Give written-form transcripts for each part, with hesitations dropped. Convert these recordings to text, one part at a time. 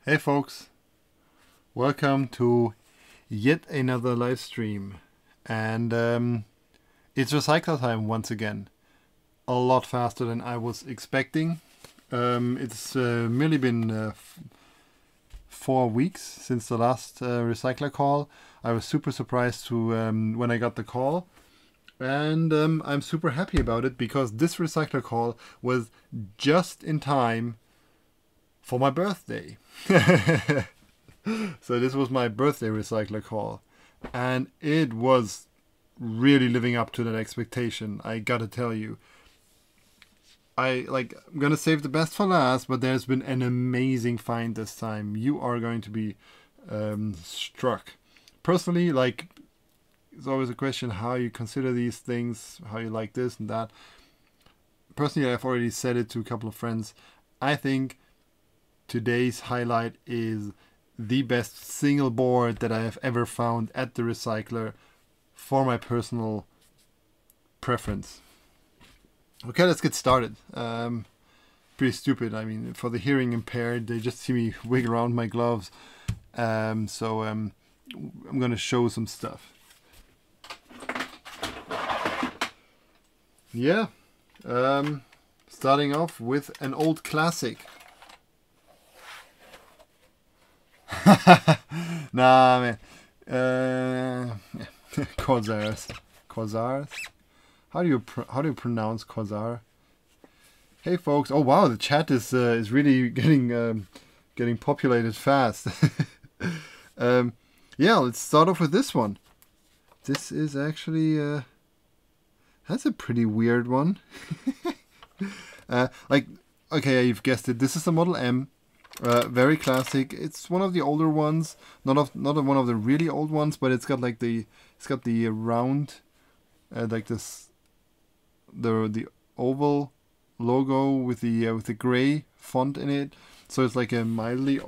Hey folks, welcome to yet another live stream, and it's recycler time once again. A lot faster than I was expecting. It's merely been 4 weeks since the last recycler call. I was super surprised to when I got the call, and I'm super happy about it because this recycler call was just in time for my birthday. So this was my birthday recycler call, and it was really living up to that expectation. I gotta tell you, I'm gonna save the best for last, but there's been an amazing find this time. You are going to be struck. Personally, it's always a question how you consider these things, how you like this and that. Personally, I've already said it to a couple of friends. I think today's highlight is the best single board that I have ever found at the recycler for my personal preference. Okay, let's get started. Pretty stupid. I mean, for the hearing impaired, they just see me wiggle around my gloves. I'm going to show some stuff. Yeah. Starting off with an old classic. Nah, man. Quasars. Quasars? How do you pronounce Quasar? Hey folks! Oh wow, the chat is really getting populated fast. Yeah, let's start off with this one. This is actually that's a pretty weird one. Okay, you've guessed it. This is the Model M. Very classic. It's one of the older ones, not one of the really old ones, but it's got the round, the oval logo with the gray font in it. So it's like a mildly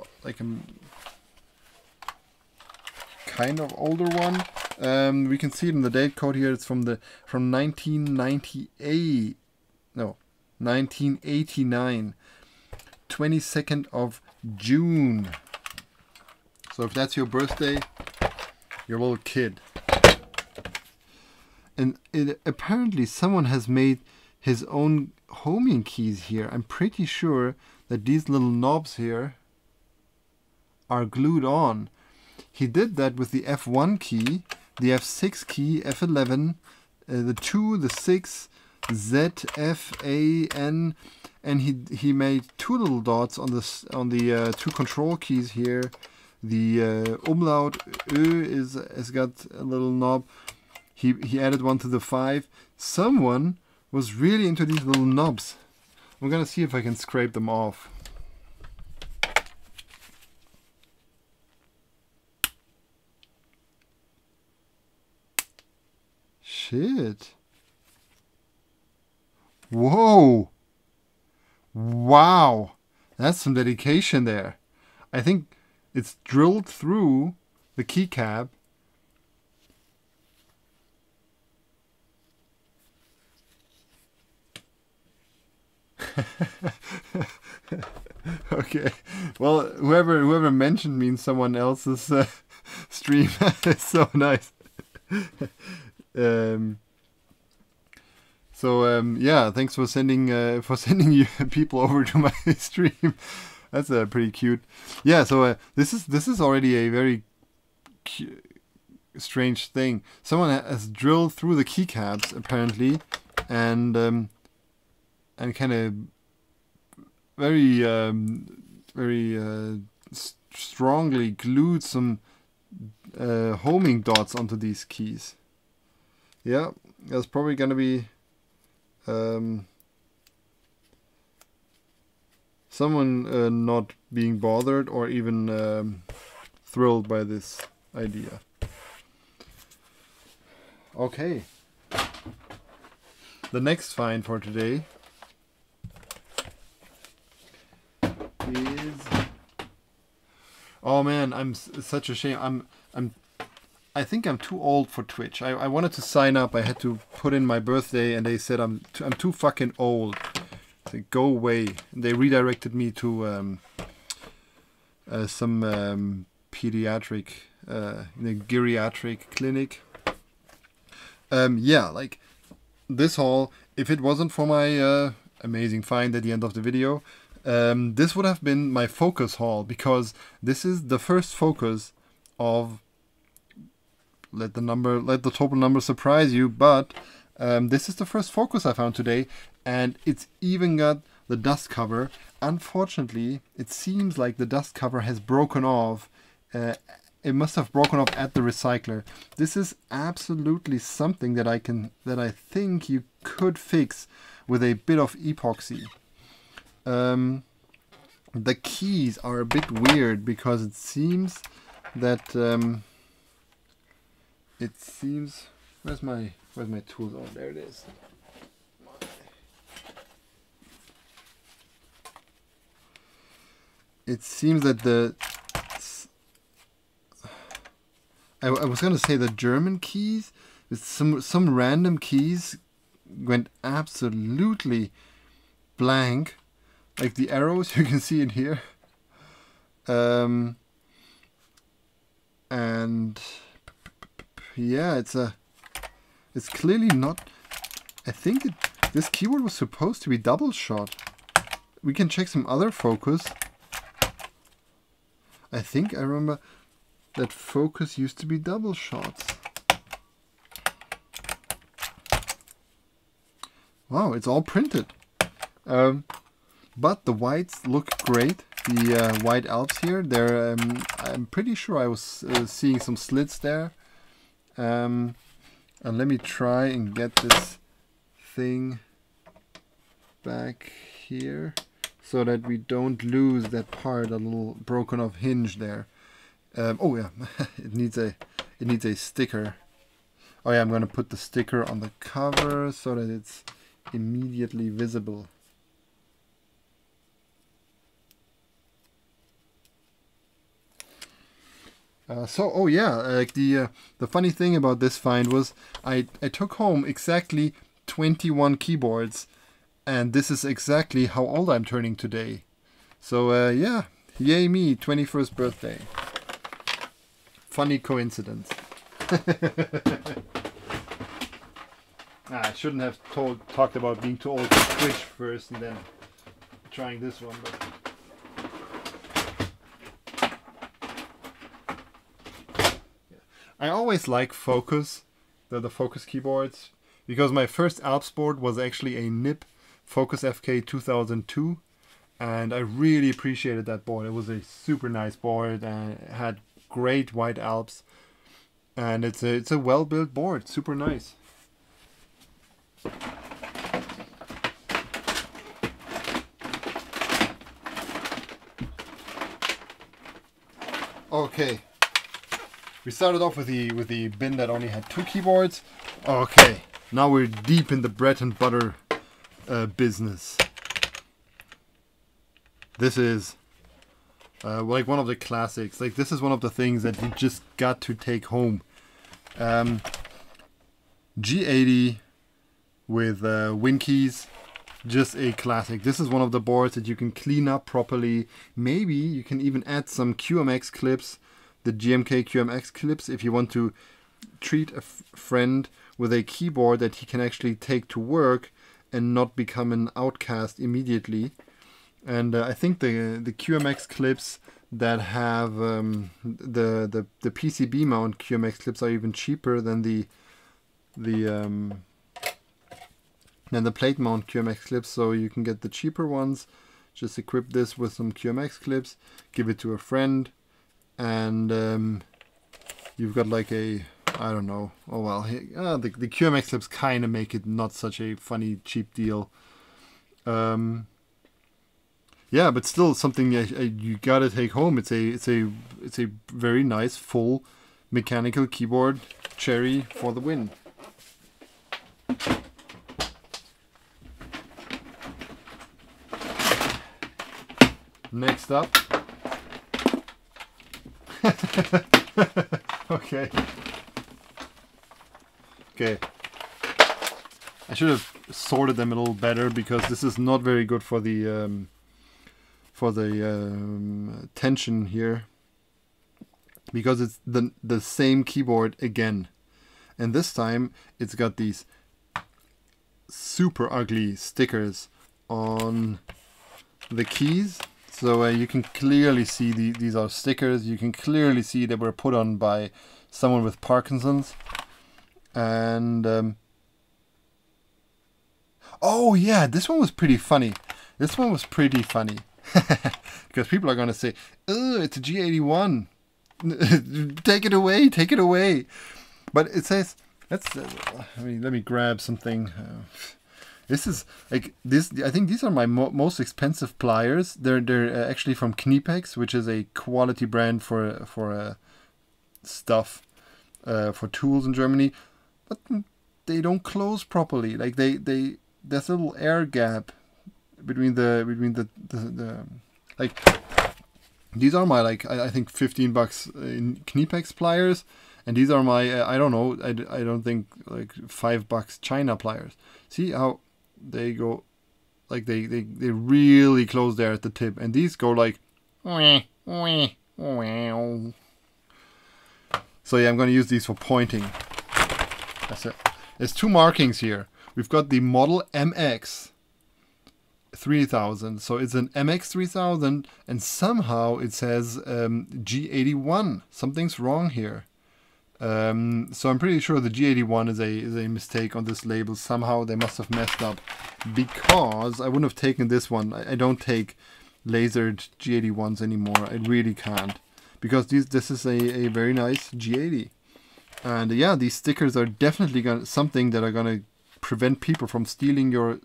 kind of older one. We can see it in the date code here. It's from 1998. No, 1989. 22nd of June. So if that's your birthday, you're a little kid. And apparently someone has made his own homing keys here. I'm pretty sure that these little knobs here are glued on. He did that with the F1 key, the F6 key, F11, the 2, the 6, Z, F, A, N, and he made two little dots on the two control keys here. The umlaut Ö has got a little knob. He added one to the 5. Someone was really into these little knobs. I'm gonna see if I can scrape them off. Shit. Whoa. Wow. That's some dedication there. I think it's drilled through the keycap. Okay. Well, whoever mentioned me in someone else's stream is so nice. Yeah, thanks for sending you people over to my stream. That's pretty cute. Yeah, so this is already a very strange thing. Someone has drilled through the keycaps apparently, and kind of very strongly glued some homing dots onto these keys. Yeah, that's probably gonna be someone not being bothered or even thrilled by this idea. Okay. The next find for today is... Oh man, it's such a shame. I think I'm too old for Twitch. I wanted to sign up. I had to put in my birthday, and they said I'm too fucking old. I said, go away. And they redirected me to some pediatric, in a geriatric clinic. Yeah, like this haul, if it wasn't for my amazing find at the end of the video, this would have been my focus haul, because this is the first focus of, let the total number surprise you, but this is the first focus I found today, and it's even got the dust cover. Unfortunately, it seems like the dust cover has broken off. It must have broken off at the recycler. This is absolutely something that I think you could fix with a bit of epoxy. The keys are a bit weird, because it seems that where's my tools? Oh, there it is. It seems that I was gonna say the German keys, some random keys went absolutely blank, like the arrows you can see in here, and yeah, it's clearly not. I think this keyboard was supposed to be double shot. We can check some other focus. I think I remember that focus used to be double shots. Wow, it's all printed. But the whites look great. The white Alps here, they're, I'm pretty sure I was seeing some slits there. And let me try and get this thing back here, so that we don't lose that part, a little broken off hinge there. Oh yeah, it needs a sticker. Oh yeah, I'm gonna put the sticker on the cover so that it's immediately visible. Oh yeah, like the funny thing about this find was I took home exactly 21 keyboards, and this is exactly how old I'm turning today. So yeah, yay me, 21st birthday. Funny coincidence. I shouldn't have talked about being too old to Twitch first and then trying this one, but I always like Focus, the Focus keyboards, because my first Alps board was actually a NIP Focus FK 2002, and I really appreciated that board. It was a super nice board and it had great white Alps, and it's a well-built board, super nice. Okay. We started off with the bin that only had 2 keyboards. Okay, now we're deep in the bread and butter business. This is like one of the classics. Like, this is one of the things that you just got to take home. G80 with Win keys, just a classic. This is one of the boards that you can clean up properly. Maybe you can even add some QMX clips, the GMK QMX clips, if you want to treat a friend with a keyboard that he can actually take to work and not become an outcast immediately. And I think the QMX clips that have the PCB mount QMX clips are even cheaper than the plate mount QMX clips, so you can get the cheaper ones. Just equip this with some QMX clips, give it to a friend, and you've got like a, I don't know, oh well, the QMX clips kind of make it not such a funny cheap deal. Yeah, but still something you gotta take home. It's a very nice full mechanical keyboard, cherry for the win. Next up. Okay. I should have sorted them a little better, because this is not very good for the tension here, because it's the same keyboard again, and this time it's got these super ugly stickers on the keys. So you can clearly see these are stickers. You can clearly see they were put on by someone with Parkinson's. And oh yeah, this one was pretty funny. This one was pretty funny. Because people are going to say, oh, it's a G81. Take it away, take it away. But it says, let me grab something. This is like this. I think these are my most expensive pliers. They're actually from Knipex, which is a quality brand for stuff, for tools in Germany. But they don't close properly. Like there's a little air gap between the like. These are my I think $15 in Knipex pliers, and these are my I don't know, I don't think like $5 China pliers. See how they go, like they really close there at the tip, and these go like. So yeah, I'm going to use these for pointing. That's it. There's two markings here. We've got the model MX 3000, so it's an MX 3000, and somehow it says G81. Something's wrong here. So I'm pretty sure the G81 is a mistake on this label. Somehow they must have messed up, because I wouldn't have taken this one. I don't take lasered G81s anymore. I really can't, because this is a very nice G80. And yeah, these stickers are definitely something that are gonna prevent people from stealing your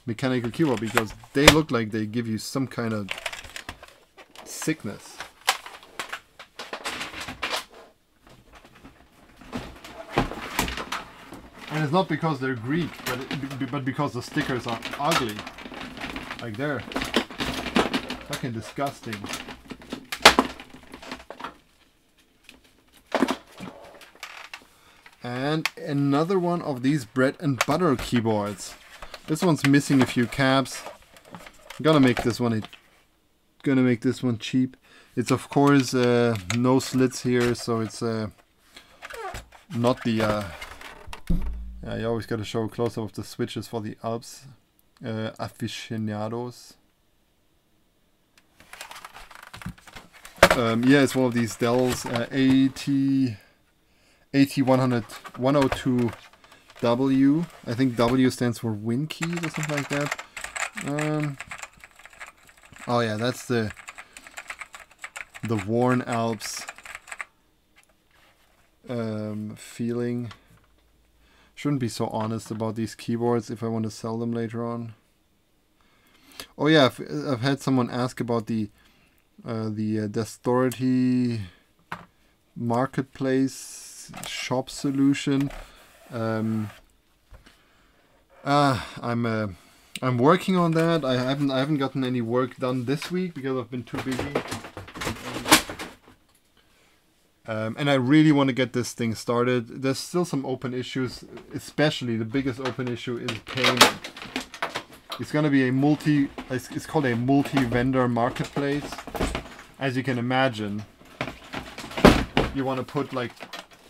mechanical keyboard, because they look like they give you some kind of sickness. And it's not because they're Greek, but because the stickers are ugly. Like they're fucking disgusting. And another one of these bread and butter keyboards. This one's missing a few caps. I'm gonna make this one cheap. It's of course no slits here, so it's not the yeah, you always gotta show a close-up of the switches for the Alps aficionados. Yeah, it's one of these Dell's AT102W. I think W stands for win keys or something like that. Oh yeah, that's the worn Alps feeling. Shouldn't be so honest about these keyboards if I want to sell them later on. Oh yeah, I've had someone ask about the Destority marketplace shop solution. I'm working on that. I haven't gotten any work done this week because I've been too busy. And I really want to get this thing started. There's still some open issues, especially the biggest open issue is payment. It's going to be it's called a multi-vendor marketplace. As you can imagine, you want to put like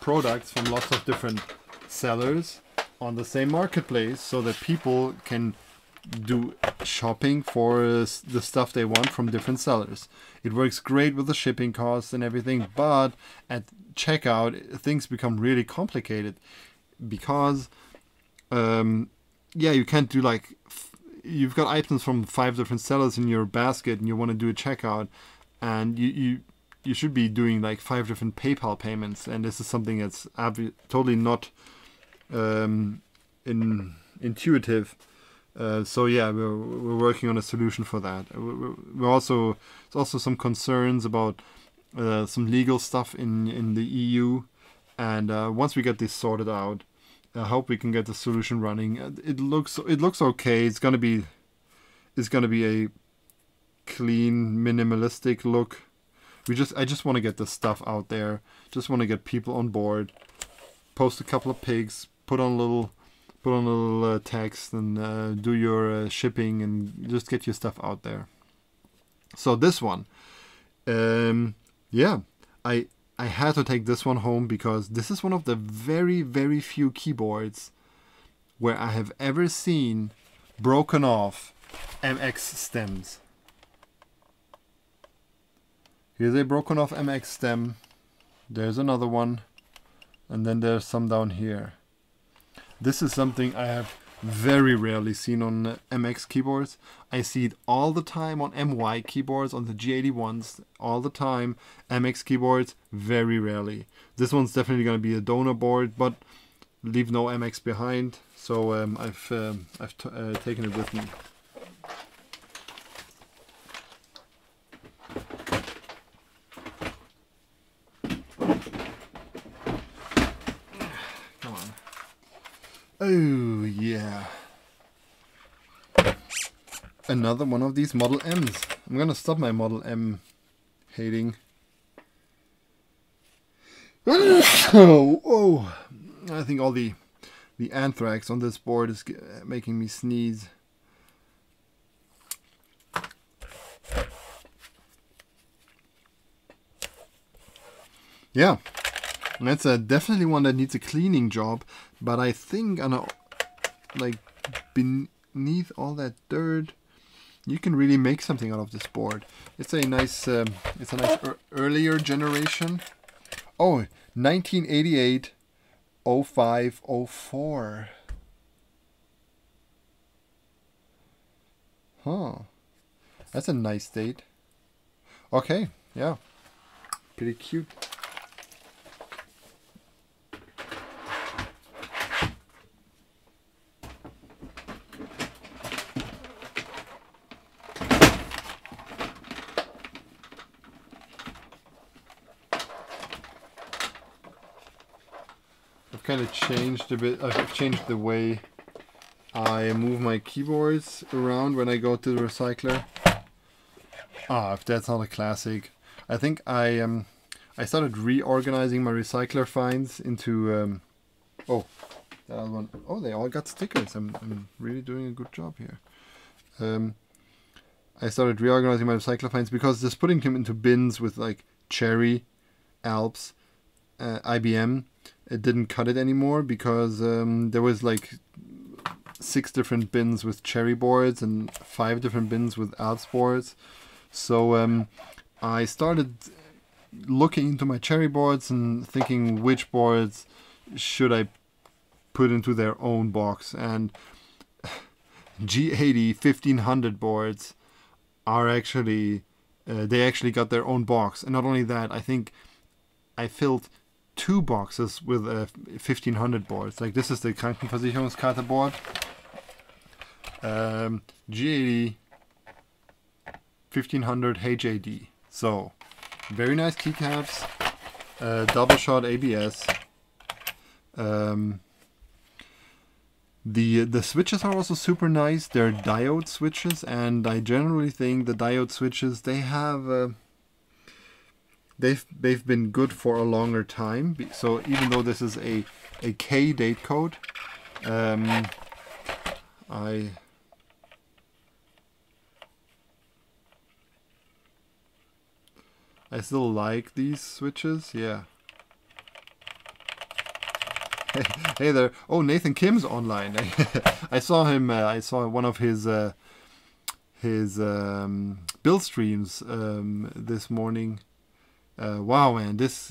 products from lots of different sellers on the same marketplace so that people can do shopping for the stuff they want from different sellers. It works great with the shipping costs and everything, but at checkout things become really complicated because yeah, you can't do like you've got items from 5 different sellers in your basket and you want to do a checkout, and you should be doing like 5 different PayPal payments, and this is something that's totally not intuitive. So yeah, we're working on a solution for that. There's also some concerns about some legal stuff in the EU, and once we get this sorted out, I hope we can get the solution running. It looks okay. It's gonna be a clean, minimalistic look. I just want to get this stuff out there. Just want to get people on board. Post a couple of pics. Put on a little text and do your shipping and just get your stuff out there. So this one, yeah, I had to take this one home because this is one of the very, very few keyboards where I have ever seen broken off MX stems. Here's a broken off MX stem. There's another one. And then there's some down here. This is something I have very rarely seen on MX keyboards. I see it all the time on MY keyboards, on the G81s, all the time. MX keyboards, very rarely. This one's definitely going to be a donor board, but leave no MX behind. So I've taken it with me. Come on. Oh yeah. Another one of these Model M's. I'm gonna stop my Model M hating. Oh, I think all the anthrax on this board is making me sneeze. Yeah, that's definitely one that needs a cleaning job, but I think like beneath all that dirt, you can really make something out of this board. It's a nice, earlier generation. Oh, 1988, 05, 04. Huh. That's a nice date. Okay, yeah. Pretty cute. Kind of changed a bit. I've changed the way I move my keyboards around when I go to the recycler. Ah, if that's not a classic. I think I started reorganizing my recycler finds into oh, that other one. Oh, they all got stickers. I'm really doing a good job here. I started reorganizing my recycler finds because just putting them into bins with like Cherry, Alps, IBM, it didn't cut it anymore because there was like 6 different bins with Cherry boards and 5 different bins with Alps boards. So I started looking into my Cherry boards and thinking which boards should I put into their own box. And G80 1500 boards are actually, they actually got their own box. And not only that, I think I filled 2 boxes with 1500 boards. Like this is the Krankenversicherungskarte board. G80 1500 HAD. So very nice keycaps. Double shot ABS. The switches are also super nice. They're diode switches, and I generally think the diode switches, they have they've been good for a longer time. So even though this is a K date code, I still like these switches. Yeah. Hey there. Oh, Nathan Kim's online. I saw him. I saw one of his build streams this morning. Wow, man, this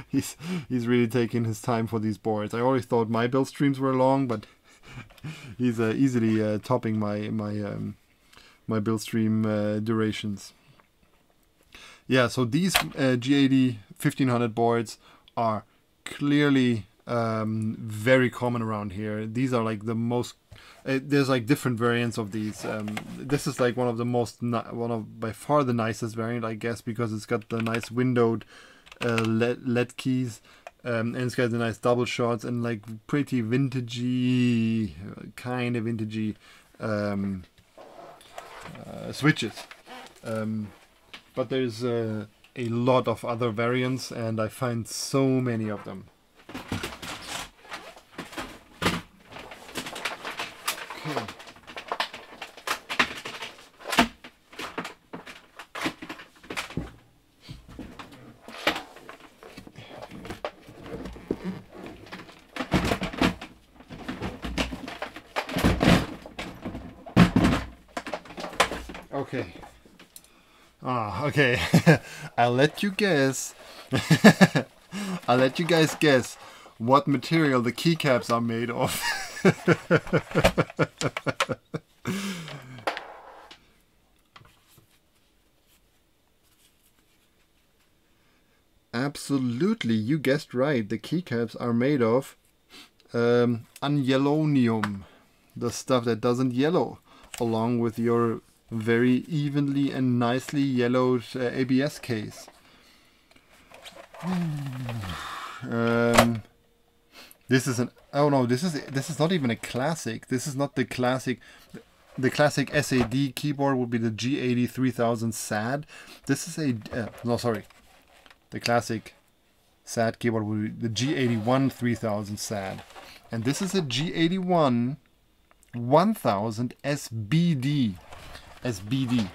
he's really taking his time for these boards. I always thought my build streams were long, but he's easily topping my build stream durations. Yeah, so these G80 1500 boards are clearly very common around here. These are like the most. There's like different variants of these. This is like one of the most, by far the nicest variant, I guess, because it's got the nice windowed LED keys, and it's got the nice double shots and like pretty vintagey, kind of vintagey switches. But there's a lot of other variants, and I find so many of them. Okay. Okay. Okay. I'll let you guess. I'll let you guys guess what material the keycaps are made of. Absolutely, you guessed right. The keycaps are made of unyellownium, the stuff that doesn't yellow, along with your very evenly and nicely yellowed ABS case. This is an this is not even a classic. This is not the classic. The classic SAD keyboard would be the G80 3000 SAD. This is a no, sorry. The classic SAD keyboard would be the G81 3000 SAD, and this is a G81 1000 SBD. SBD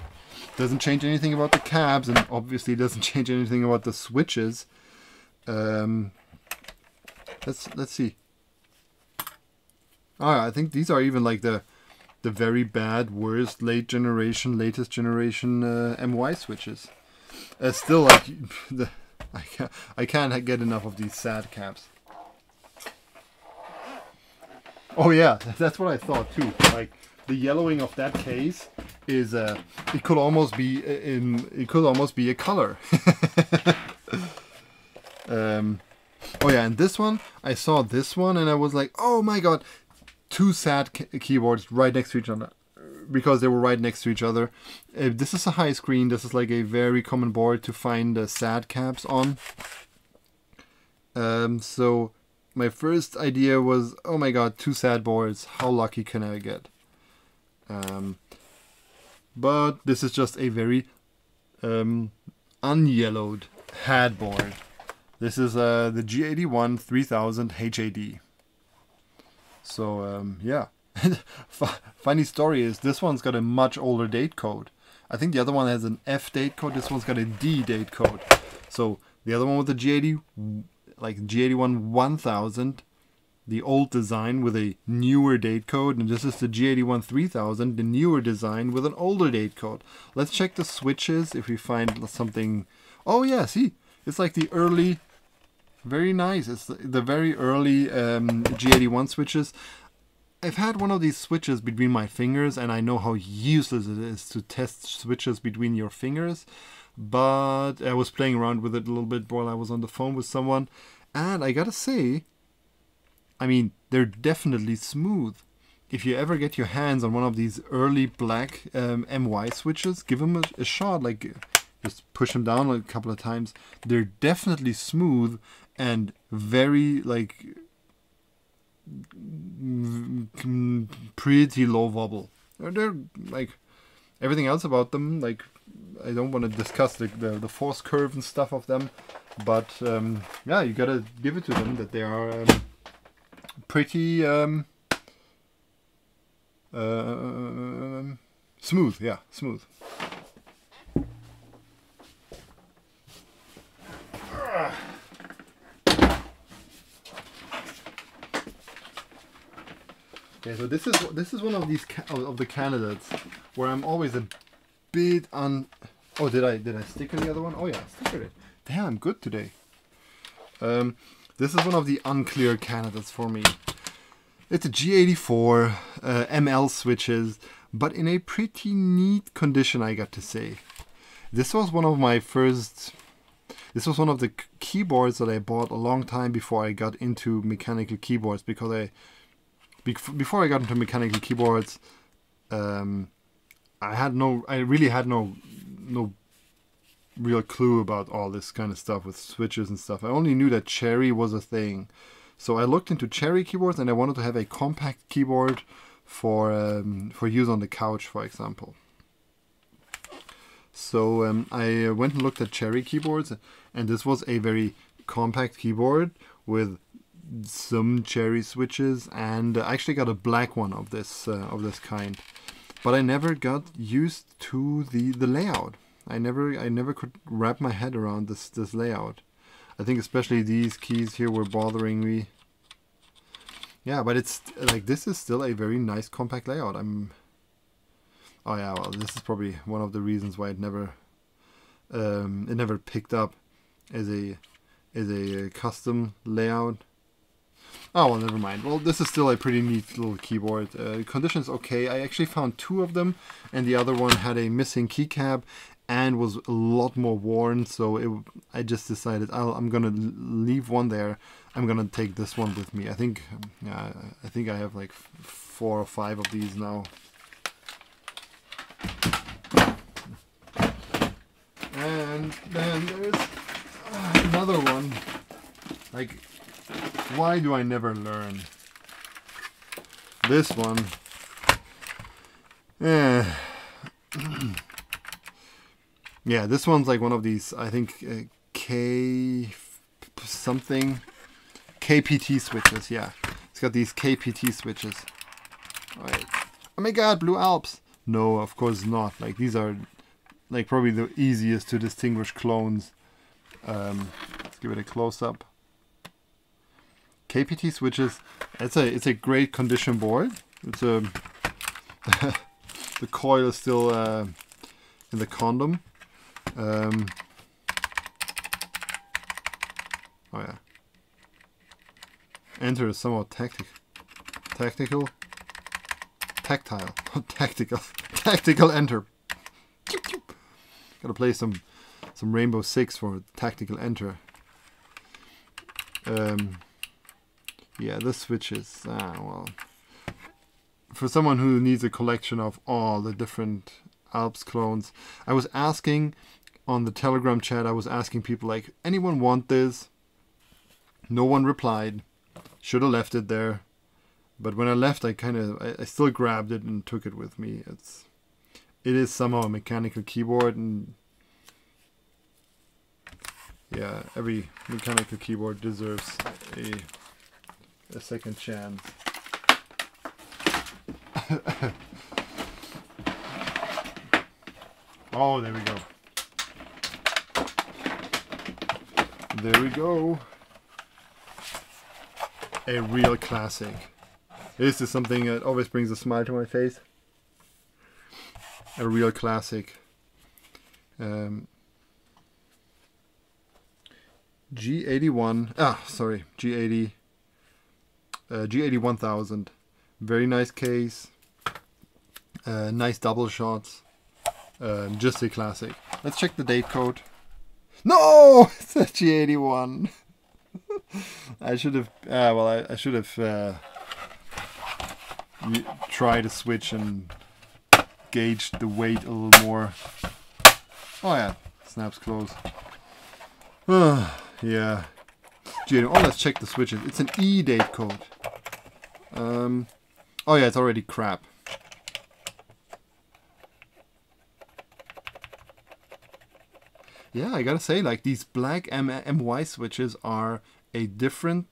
doesn't change anything about the cabs, and obviously doesn't change anything about the switches. Let's see. Oh, I think these are even like the very bad, worst, latest generation MY switches. Still, like I can't get enough of these SAD caps. Oh yeah, that's what I thought too. Like the yellowing of that case is it could almost be a color. Oh yeah, and this one, I saw this one and I was like, oh my god, two SAD keyboards right next to each other, because they were right next to each other. This is a high screen. This is like a very common board to find SAD caps on. So my first idea was, oh my god, two SAD boards, how lucky can I get? But this is just a very unyellowed HAD board. This is the G81 3000 HAD. So yeah. Funny story is this one's got a much older date code. I think the other one has an F date code. This one's got a D date code. So the other one with the G80, like G81 1000, the old design with a newer date code, and this is the G81 3000, the newer design with an older date code. Let's check the switches if we find something. Oh yeah, see, it's like the early, very nice. It's the very early G81 switches. I've had one of these switches between my fingers, and I know how useless it is to test switches between your fingers. But I was playing around with it a little bit while I was on the phone with someone, and I gotta say, I mean, they're definitely smooth. If you ever get your hands on one of these early black MY switches, give them a shot. Like, just push them down a couple of times. They're definitely smooth and very, like, pretty low wobble. They're like everything else about them. Like, I don't want to discuss the force curve and stuff of them, but yeah, you gotta give it to them that they are pretty smooth. Yeah, smooth. Okay, so this is one of these of the candidates where I'm always a bit on. Oh, did I sticker the other one? Oh yeah, I stickered it. Damn, I'm good today. This is one of the unclear candidates for me. It's a G84 ML switches, but in a pretty neat condition, I got to say. This was one of my first. This was one of the keyboards that I bought a long time before I got into mechanical keyboards, because before I got into mechanical keyboards, I really had no real clue about all this kind of stuff with switches and stuff. I only knew that Cherry was a thing. So I looked into Cherry keyboards, and I wanted to have a compact keyboard for use on the couch, for example. So I went and looked at Cherry keyboards, and this was a very compact keyboard with some Cherry switches, and I actually got a black one of this kind. But I never got used to the layout. I never could wrap my head around this layout. I think especially these keys here were bothering me. Yeah, but it's like, this is still a very nice compact layout. Oh yeah, well, this is probably one of the reasons why it never picked up as a custom layout. Oh well, never mind. Well, this is still a pretty neat little keyboard. Condition's okay. I actually found 2 of them, and the other one had a missing keycap and was a lot more worn. So I just decided I'm gonna leave one there. I'm gonna take this one with me. I think I have like 4 or 5 of these now. And then there's another one. Like, why do I never learn? This one. Yeah, this one's like one of these, I think, K something. KPT switches, yeah. It's got these KPT switches. Right. Oh my god, Blue Alps! No, of course not. Like, these are like probably the easiest to distinguish clones. Let's give it a close-up. KPT switches. It's a great condition board. It's a the coil is still in the condom. Oh yeah. Enter is somewhat tactile, tactical enter. Gotta play some Rainbow Six for tactical enter. Yeah, this switch is well, for someone who needs a collection of all the different Alps clones. I was asking on the Telegram chat. I was asking people like, anyone want this? No one replied. Should have left it there, but when I left, I still grabbed it and took it with me. It is somehow a mechanical keyboard, and yeah, every mechanical keyboard deserves a second chance. Oh, there we go. There we go. A real classic. This is something that always brings a smile to my face. A real classic. G81. G80. G80 1000. Very nice case. Nice double shots. Just a classic. Let's check the date code. No! It's a G81. I should have. I should have tried to switch and gauged the weight a little more. Oh yeah, snaps close. Yeah. G81. Oh, let's check the switches. It's an E date code. Oh yeah, it's already crap. Yeah, I gotta say, like, these black MY switches are a different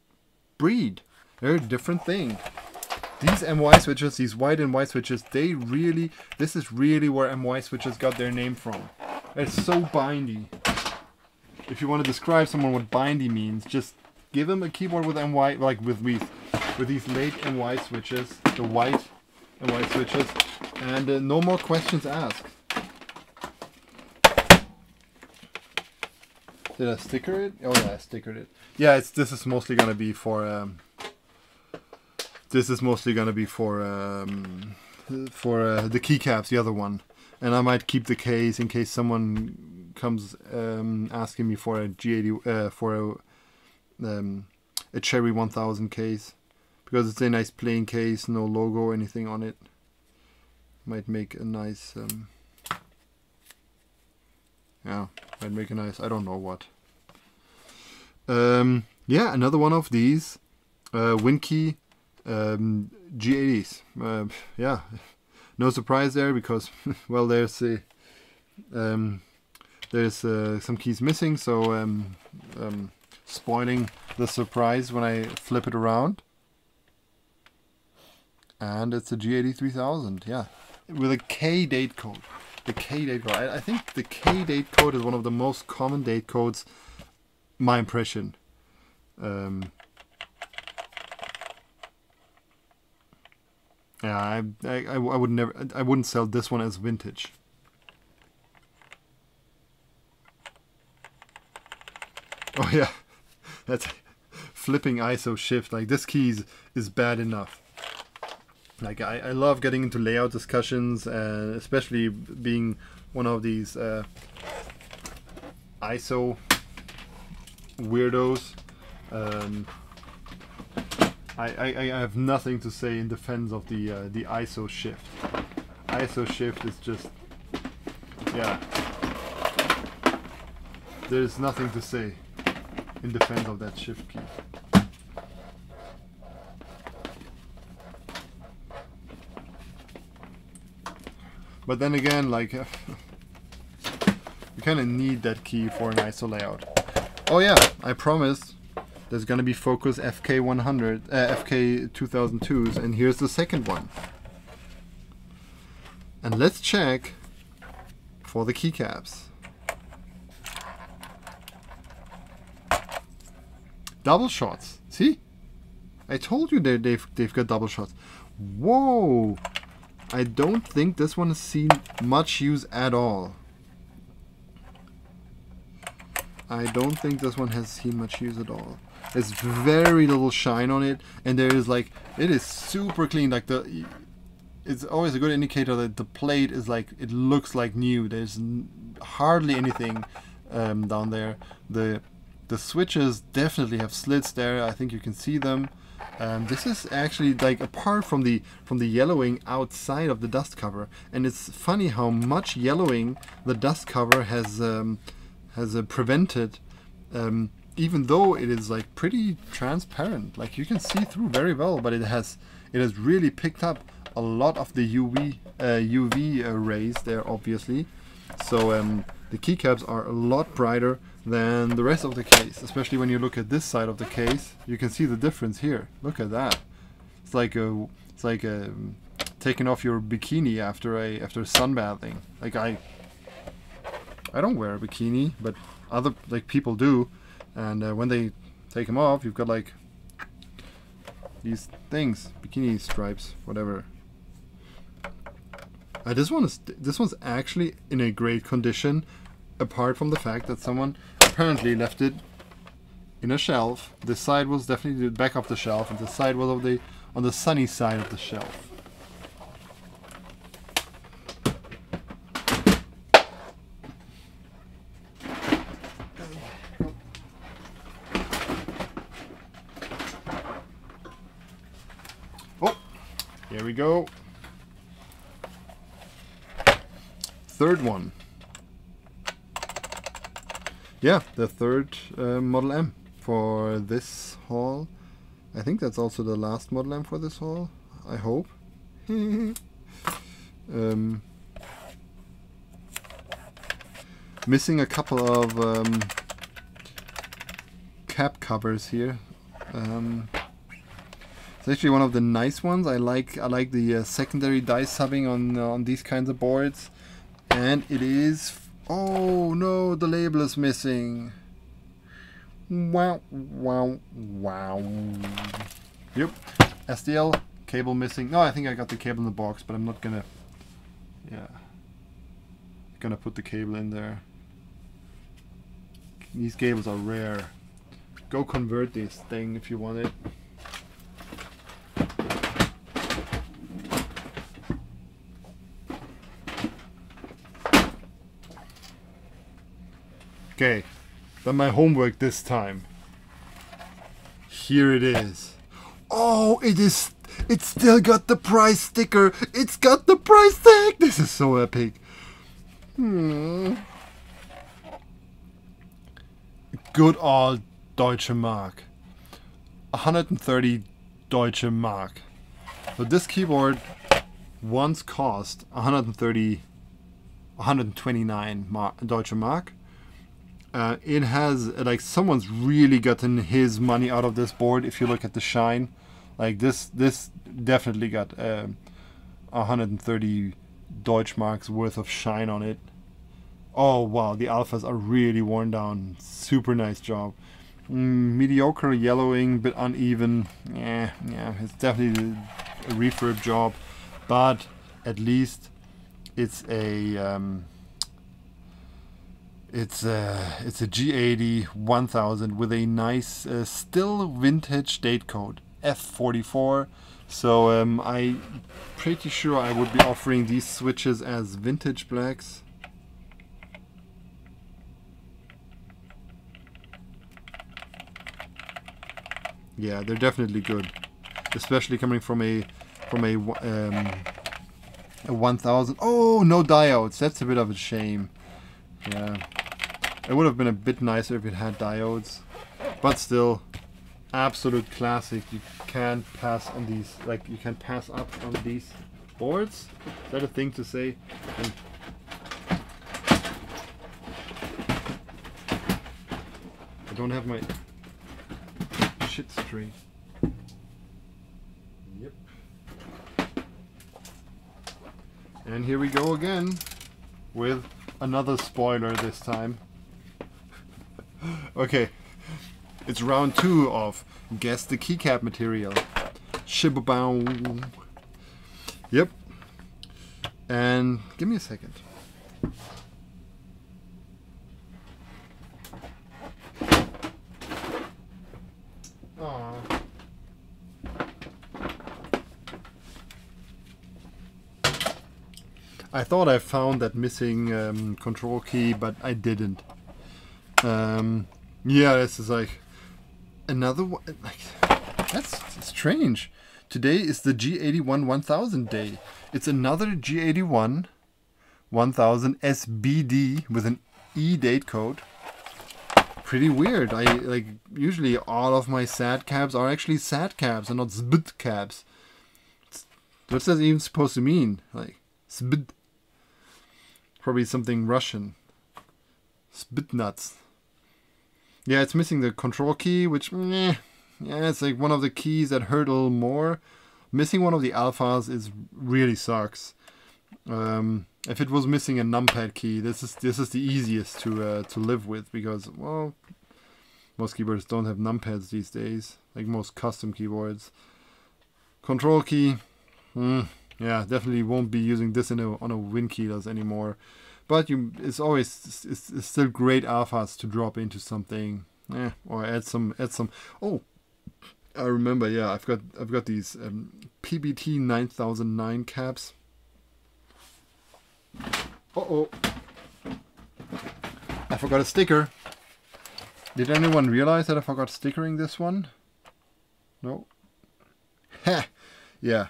breed. They're a different thing. These MY switches, these white and white switches, this is really where MY switches got their name from. It's so bindy. If you want to describe someone what bindy means, just give them a keyboard with MY, like with these late MY switches, the white MY switches, and no more questions asked. Did I sticker it? Oh yeah, I stickered it. Yeah, this is mostly gonna be for the keycaps, the other one, and I might keep the case in case someone comes asking me for a G80 for a Cherry 1000 case, because it's a nice plain case, no logo or anything on it. Might make a nice yeah, might make a nice, I don't know what. Yeah, another one of these Winkey G80s. Yeah, no surprise there, because well, there's some keys missing, so spoiling the surprise when I flip it around. And it's a G80 3000, yeah, with a K date code. The K date code. I think the K date code is one of the most common date codes. My impression. Yeah, I would never, I wouldn't sell this one as vintage. Oh yeah, that's flipping ISO shift. Like this key is bad enough. Like I love getting into layout discussions, especially being one of these ISO weirdos. I have nothing to say in defense of the ISO shift. ISO shift is just, yeah. There's nothing to say in defense of that shift key. But then again, like, you kind of need that key for an ISO layout. Oh yeah, I promised there's gonna be Focus FK100, FK 2002s, and here's the second one. And let's check for the keycaps. Double shots. See? I told you they've got double shots. Whoa! I don't think this one has seen much use at all. I don't think this one has seen much use at all. There's very little shine on it, and there is like, it is super clean. Like it's always a good indicator that the plate is like, it looks like new. There's hardly anything down there. The switches definitely have slits there. I think you can see them. This is actually like, apart from the yellowing outside of the dust cover, and it's funny how much yellowing the dust cover has prevented, even though it is like pretty transparent. Like you can see through very well, but it has really picked up a lot of the UV rays there, obviously. So the keycaps are a lot brighter than the rest of the case, especially when you look at this side of the case. You can see the difference here. Look at that. It's like taking off your bikini after sunbathing. Like I don't wear a bikini, but other like people do, and when they take them off, you've got like these things, bikini stripes, whatever. This one's actually in a great condition, apart from the fact that someone apparently left it in a shelf. This side was definitely the back of the shelf, and the side was on the sunny side of the shelf. Oh, here we go. Third one. Yeah, the third Model M for this haul. I think that's also the last Model M for this haul. I hope. Missing a couple of cap covers here. It's actually one of the nice ones. I like the secondary die subbing on these kinds of boards. And it is, oh no, the label is missing. Wow, wow, wow. Yep, SDL, cable missing. No, I think I got the cable in the box, but I'm not gonna, yeah, gonna put the cable in there. These cables are rare. Go convert this thing if you want it. Okay, done my homework this time. Here it is. Oh, it's still got the price sticker. It's got the price tag. This is so epic. Good old Deutsche Mark. 130 Deutsche Mark. So this keyboard once cost 129 Deutsche Mark. It has, like, someone's really gotten his money out of this board. If you look at the shine, like this definitely got 130 Deutsche Marks worth of shine on it. Oh wow, the alphas are really worn down. Super nice job. Mediocre yellowing, bit uneven. Yeah, it's definitely a refurb job. but at least it's a it's a G80 1000 with a nice still vintage date code F44. So I'm pretty sure I would be offering these switches as vintage blacks. Yeah, they're definitely good, especially coming from a 1000. Oh, no diodes. That's a bit of a shame. Yeah, it would have been a bit nicer if it had diodes, but still, absolute classic. You can't pass on these. Like, you can pass up on these boards. Is that a thing to say? And I don't have my shit straight. Yep. And here we go again with another spoiler this time. Okay, it's round 2 of Guess the Keycap Material. Shibabow. Yep. And give me a second. I thought I found that missing control key, but I didn't. Yeah, this is like another one. Like, that's strange. Today is the G81 1000 day. It's another G81 1000 SBD with an E date code. Pretty weird. I like usually all of my SAT cabs are actually SAT cabs and not SBD cabs. What's that even supposed to mean? Like SBD. Probably something Russian. Spitnuts. Yeah, it's missing the control key, which, yeah, it's like one of the keys that hurt a little more. Missing one of the alphas is really sucks. If it was missing a numpad key, this is the easiest to live with, because, well, most keyboards don't have numpads these days, like most custom keyboards. Control key, yeah, definitely won't be using this on a Win keyless anymore. But it's still great alphas to drop into something, or add some. Oh, I remember. Yeah, I've got these PBT 9009 caps. Uh-oh, I forgot a sticker. Did anyone realize that I forgot stickering this one? No. Ha! Yeah.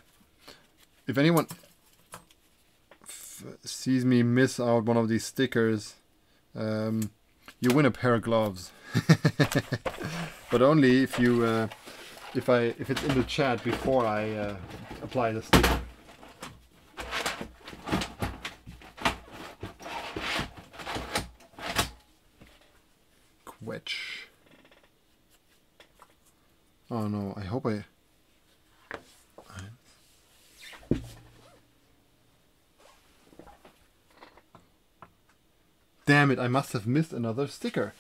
If anyone sees me miss out one of these stickers, you win a pair of gloves. But only if you if it's in the chat before I apply the sticker. Quetch. Oh no, I hope I damn it, I must have missed another sticker.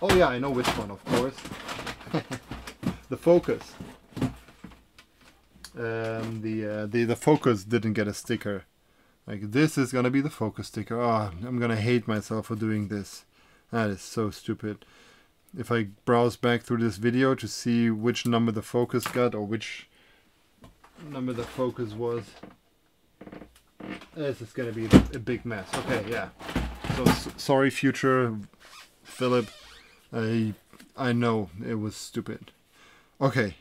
Oh yeah, I know which one, of course. The Focus. The Focus didn't get a sticker. Like, this is gonna be the Focus sticker. Oh, I'm gonna hate myself for doing this. That is so stupid. If I browse back through this video to see which number the Focus got, or which number the Focus was, this is gonna be a big mess. Okay, yeah. So sorry, future Philip. I know it was stupid. Okay.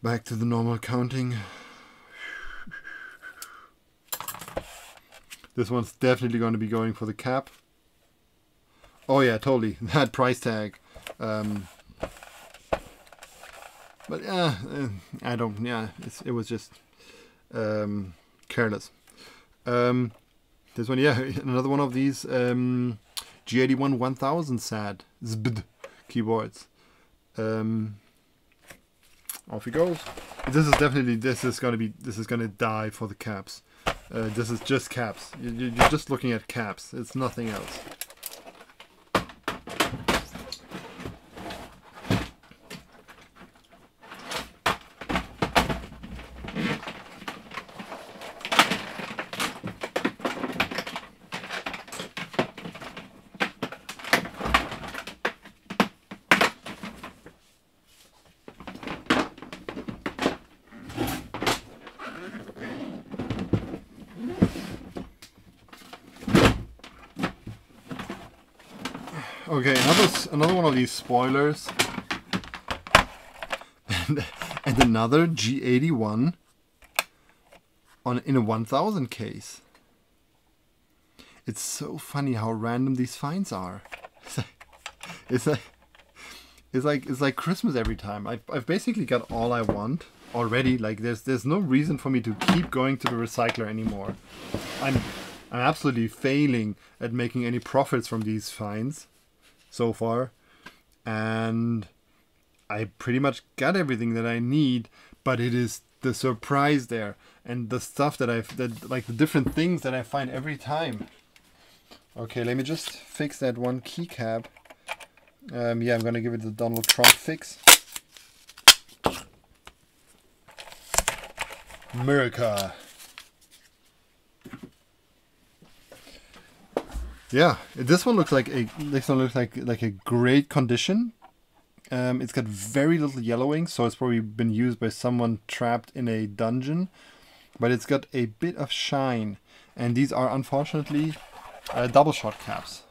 Back to the normal counting. This one's definitely going to be going for the cap. Oh yeah, totally. That price tag. But yeah, I don't. Yeah, it was just careless. This one, yeah, another one of these G81 1000 SAD ZBD keyboards. Off he goes. This is gonna die for the caps. This is just caps. You're just looking at caps. It's nothing else. Okay, another one of these spoilers. And another G81 in a 1000 case. It's so funny how random these finds are. It's like Christmas every time. I've basically got all I want already. Like there's no reason for me to keep going to the recycler anymore. I'm absolutely failing at making any profits from these finds so far, and I pretty much got everything that I need. But it is the surprise there and the stuff that like the different things that I find every time. Okay, let me just fix that one keycap. Yeah, I'm gonna give it the Donald Trump fix. America. Yeah, this one looks like a great condition. It's got very little yellowing, so it's probably been used by someone trapped in a dungeon. But it's got a bit of shine, and these are unfortunately double shot caps.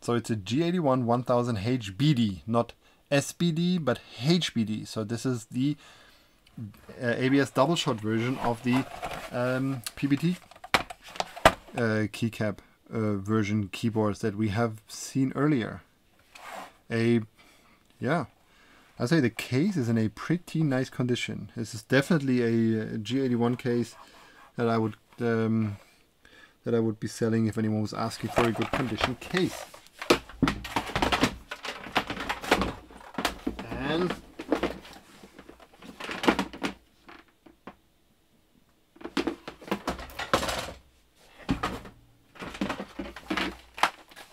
So it's a G81 1000 HBD, not SBD, but HBD. So this is the ABS double shot version of the PBT keycap version keyboards that we have seen earlier. Yeah, I'd say the case is in a pretty nice condition. This is definitely a G81 case that I would be selling if anyone was asking for a good condition case. And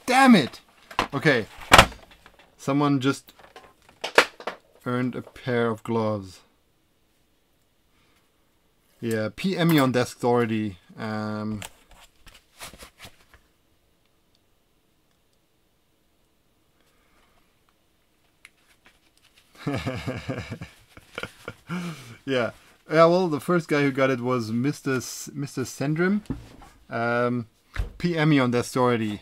damn it! Okay, someone just earned a pair of gloves. Yeah, PM me on Desk Authority. Yeah. Well, the first guy who got it was Mr. Sendrim. PM me on Desk Authority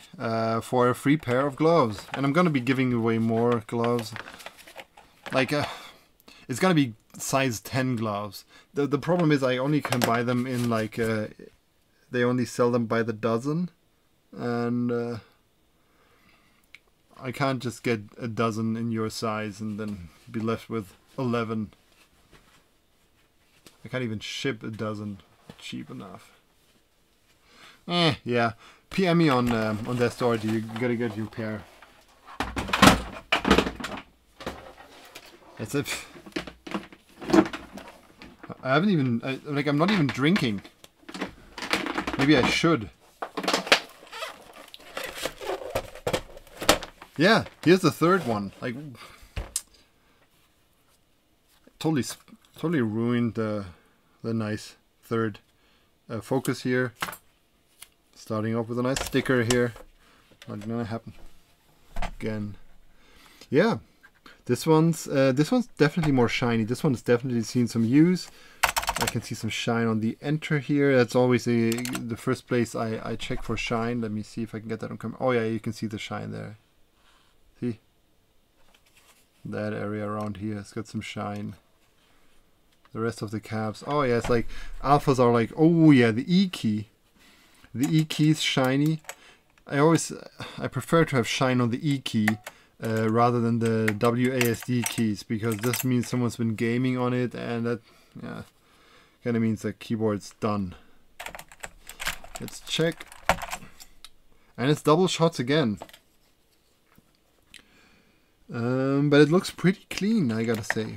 for a free pair of gloves, and I'm gonna be giving away more gloves. Like, it's gonna be size 10 gloves. The problem is I only can buy them in like they only sell them by the dozen, and I can't just get a dozen in your size and then be left with 11. I can't even ship a dozen cheap enough. Yeah. PM me on that store. You gotta get your pair. It's I haven't even I'm not even drinking. Maybe I should. Yeah, here's the third one. Like, totally ruined the nice third focus here. Starting off with a nice sticker here. Not gonna happen again. Yeah, this one's definitely more shiny. This one's definitely seen some use. I can see some shine on the enter here. That's always the first place I check for shine. Let me see if I can get that on camera. Oh yeah, you can see the shine there. See? That area around here, it's got some shine. The rest of the caps, oh yeah, it's like alphas are like, oh yeah, the E key. The E key is shiny. I prefer to have shine on the E key rather than the WASD keys, because this means someone's been gaming on it, and that kind of means the keyboard's done. Let's check. And it's double shots again. But it looks pretty clean, I gotta say.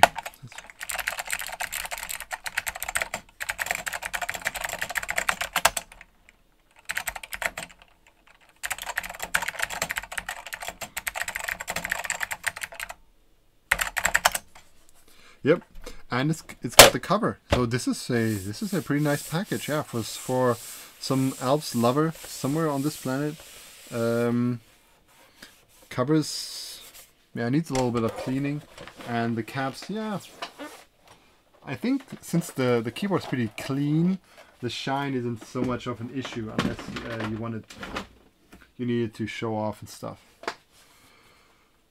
Yep, and it's got the cover. So this is a pretty nice package, yeah, for some Alps lover somewhere on this planet. Covers, yeah, needs a little bit of cleaning, and the caps, yeah. I think since the keyboard's pretty clean, the shine isn't so much of an issue, unless you need it to show off and stuff.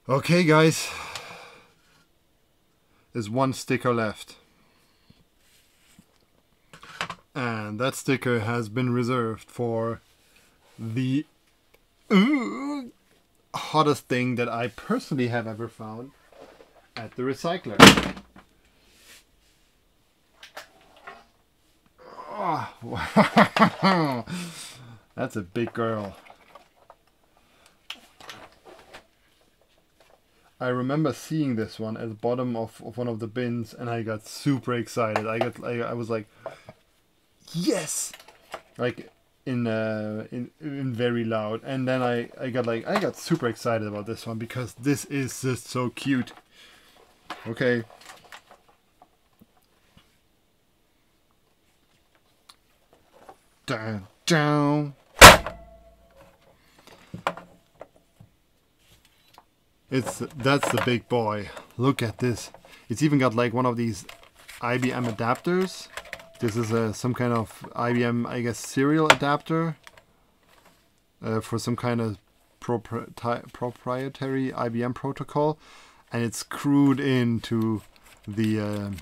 Okay, guys, there's one sticker left. And that sticker has been reserved for the hottest thing that I personally have ever found at the recycler. Oh, wow. That's a big girl. I remember seeing this one at the bottom of one of the bins, and I got super excited. I was like, yes, like in very loud. And then I got super excited about this one because this is just so cute. Okay. Down, down. That's the big boy. Look at this. It's even got like one of these IBM adapters. This is some kind of IBM, I guess, serial adapter for some kind of proprietary IBM protocol, and it's screwed into the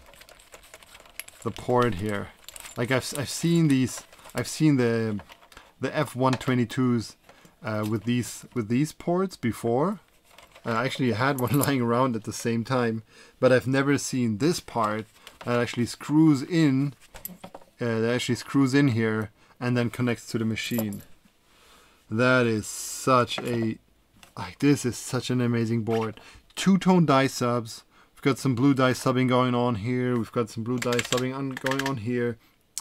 port here. Like I've seen these. I've seen the F122s with these ports before. I actually had one lying around at the same time, but I've never seen this part that actually screws in. Here and then connects to the machine. That is such a this is such an amazing board. Two-tone dye subs. We've got some blue dye subbing going on here. We've got some blue dye subbing going on here.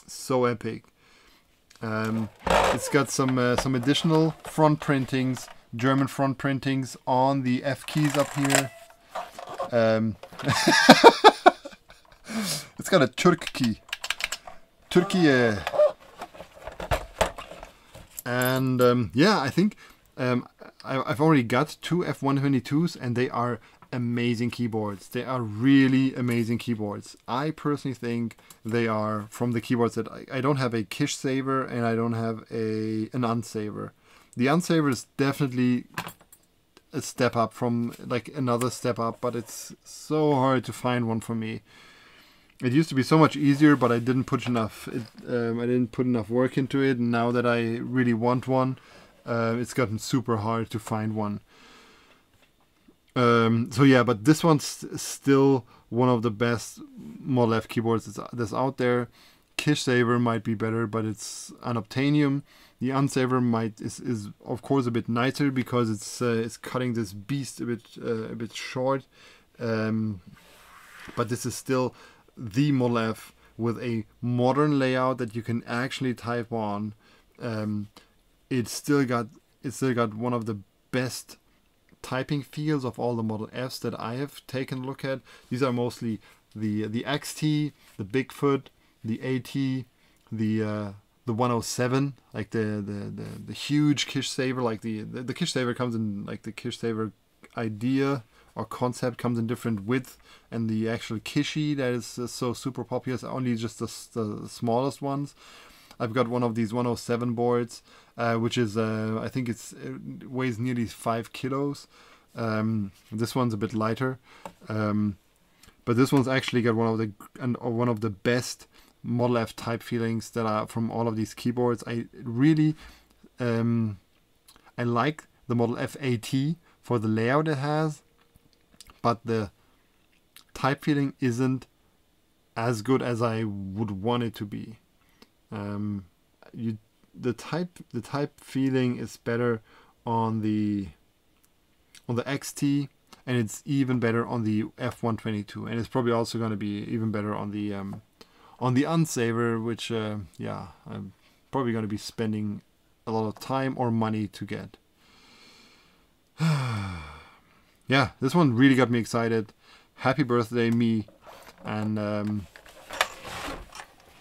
So epic. It's got some additional front printings, German front printings on the F keys up here. It's got a Turk key. Turkey. And yeah, I think I've already got two F122s, and they are amazing keyboards. They are really amazing keyboards. I personally think they are from the keyboards that I don't have a Kish saver and I don't have an unsaver. The unsaver is definitely a step up from like another step up, but it's so hard to find one for me. It used to be so much easier, but I didn't put enough. I didn't put enough work into it. And now that I really want one, it's gotten super hard to find one. So yeah, but this one's still one of the best Model F keyboards that's out there. Kish Saver might be better, but it's unobtainium. The Unsaver is of course a bit nicer because it's cutting this beast a bit short. But this is still the Model F with a modern layout that you can actually type on. It's still got one of the best typing feels of all the Model Fs that I have taken a look at. These are mostly the XT, the Bigfoot, the AT, the 107, like the huge Kish Saver. Like the Kish Saver comes in like the Kish Saver idea or concept comes in different width, and the actual Kishy that is so super popular is only just the smallest ones. I've got one of these 107 boards, which is I think it weighs nearly 5 kilos. This one's a bit lighter, but this one's actually got one of the best Model F type feelings that are from all of these keyboards. I really I like the Model F AT for the layout it has, but the type feeling isn't as good as I would want it to be. The type feeling is better on the XT, and it's even better on the F122, and it's probably also going to be even better on the Unsaver, which yeah, I'm probably going to be spending a lot of time or money to get. Yeah, this one really got me excited. Happy birthday, me. And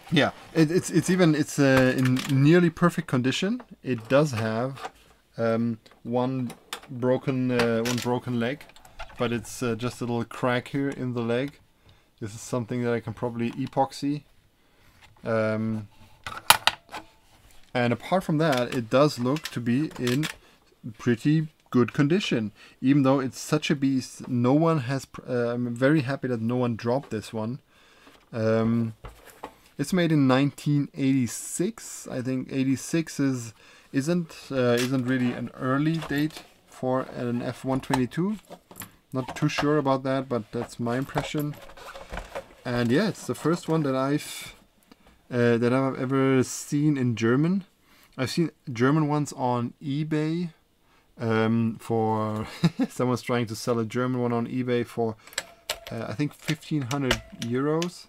yeah, it's in nearly perfect condition. It does have one broken leg, but it's just a little crack here in the leg. This is something that I can probably epoxy. And apart from that, it does look to be in pretty good condition, even though it's such a beast. No one has. I'm very happy that no one dropped this one. It's made in 1986. I think 86 isn't really an early date for an F122. Not too sure about that, but that's my impression. And yeah, it's the first one that I've ever seen in German. I've seen German ones on eBay. For someone's trying to sell a German one on eBay for I think 1,500 euros.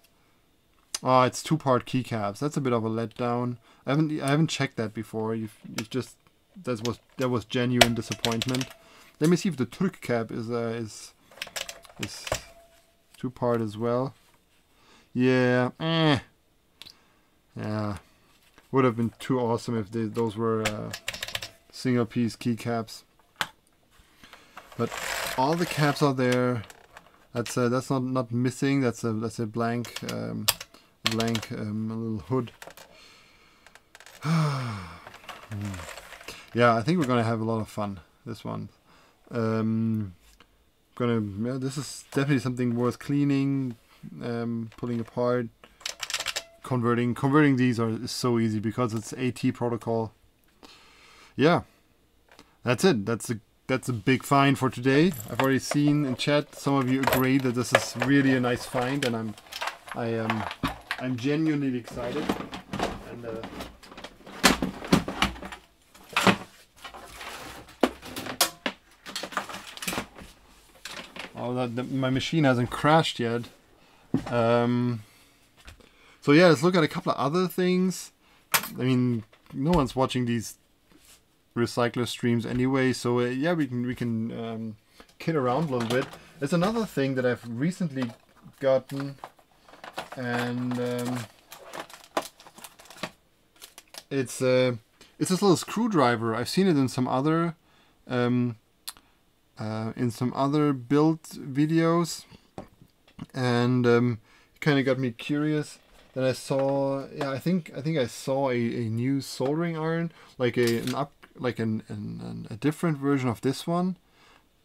Oh, it's 2-part keycaps. That's a bit of a letdown. I haven't checked that before. You've just that was genuine disappointment. Let me see if the Turk cap is 2-part as well. Yeah, yeah. Would have been too awesome if those were single piece keycaps. But all the caps are there. That's not missing. That's a blank little hood. Yeah, I think we're gonna have a lot of fun this one. This is definitely something worth cleaning, pulling apart, converting these is so easy because it's AT protocol. Yeah, that's it. That's a big find for today. I've already seen in chat some of you agree that this is really a nice find, and I'm genuinely excited. And my machine hasn't crashed yet. So yeah, let's look at a couple of other things. I mean, no one's watching these recycler streams anyway, so yeah, we can kid around a little bit. There's another thing that I've recently gotten, and it's this little screwdriver. I've seen it in some other build videos, and it kind of got me curious. Then I saw, yeah, I think I saw a new soldering iron, like a different version of this one,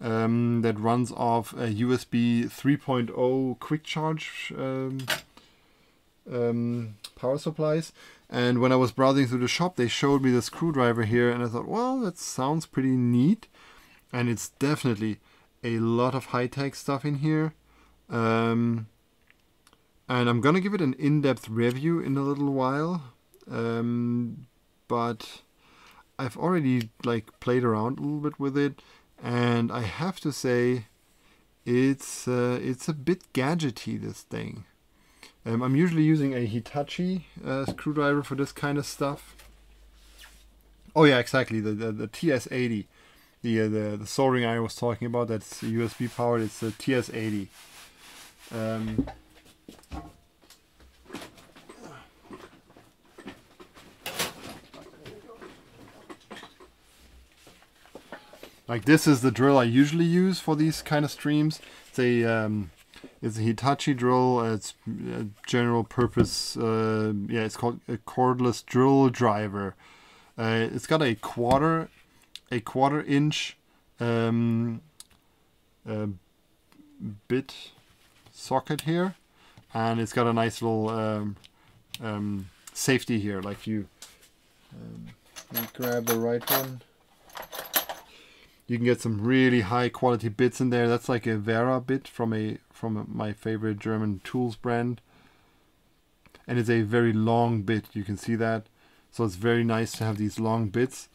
that runs off a USB 3.0 quick charge power supplies. And when I was browsing through the shop, they showed me the screwdriver here, and I thought, well, that sounds pretty neat. And it's definitely a lot of high-tech stuff in here. And I'm gonna give it an in-depth review in a little while, but I've already played around a little bit with it, and I have to say it's a bit gadgety, this thing. I'm usually using a Hitachi screwdriver for this kind of stuff. Oh yeah, exactly, the TS80, the soldering iron I was talking about, that's USB powered. It's the TS80. Like, this is the drill I usually use for these kind of streams. It's a Hitachi drill. It's a general purpose. Yeah, it's called a cordless drill driver. It's got a quarter inch bit socket here, and it's got a nice little safety here. Like, you let me grab the right one. You can get some really high quality bits in there. That's like a Vera bit from my favorite German tools brand, and it's a very long bit. You can see that, so it's very nice to have these long bits,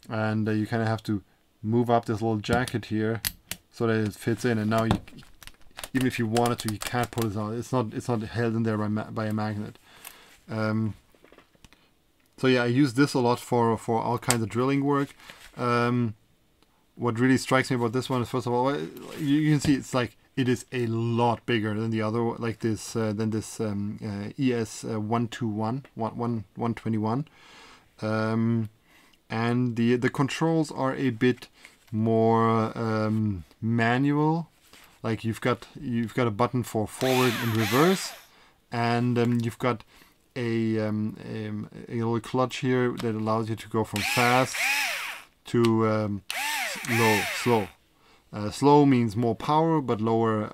and you kind of have to move up this little jacket here so that it fits in. And now you, even if you wanted to, you can't pull it out. It's not held in there by a magnet. So yeah, I use this a lot for all kinds of drilling work. What really strikes me about this one is, first of all, you can see it is a lot bigger than the other, ES 121, and the controls are a bit more manual. Like, you've got a button for forward and reverse, and you've got a little clutch here that allows you to go from fast to slow. Slow means more power, but lower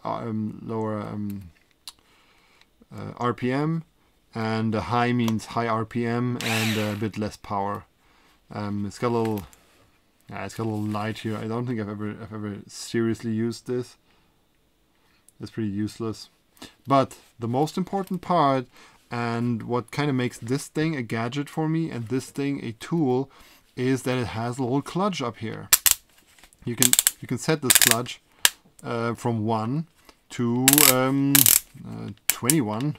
RPM, and high means high RPM and a bit less power. It's got a little, it's got a little light here. I don't think I've ever seriously used this. It's pretty useless. But the most important part, and what kind of makes this thing a gadget for me and this thing a tool, is that it has a little clutch up here. You can set this clutch from 1 to 21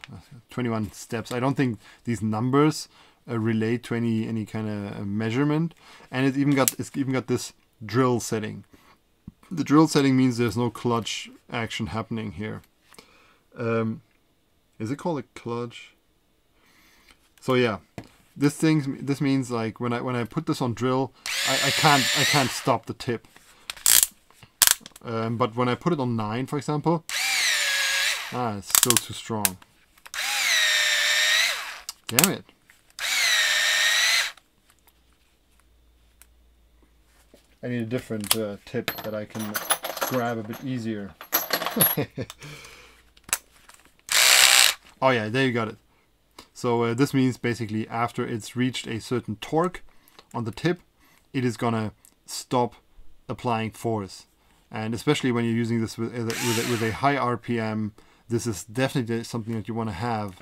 steps. I don't think these numbers relate to any kind of measurement, and it's even got this drill setting. The drill setting means there's no clutch action happening here. Is it called a clutch? So yeah, this means like when I put this on drill, I can't stop the tip. But when I put it on 9, for example, it's still too strong. Damn it. I need a different tip that I can grab a bit easier. Oh yeah, there you got it. So this means basically after it's reached a certain torque on the tip, it is gonna stop applying force. And especially when you're using this with a high RPM, this is definitely something that you want to have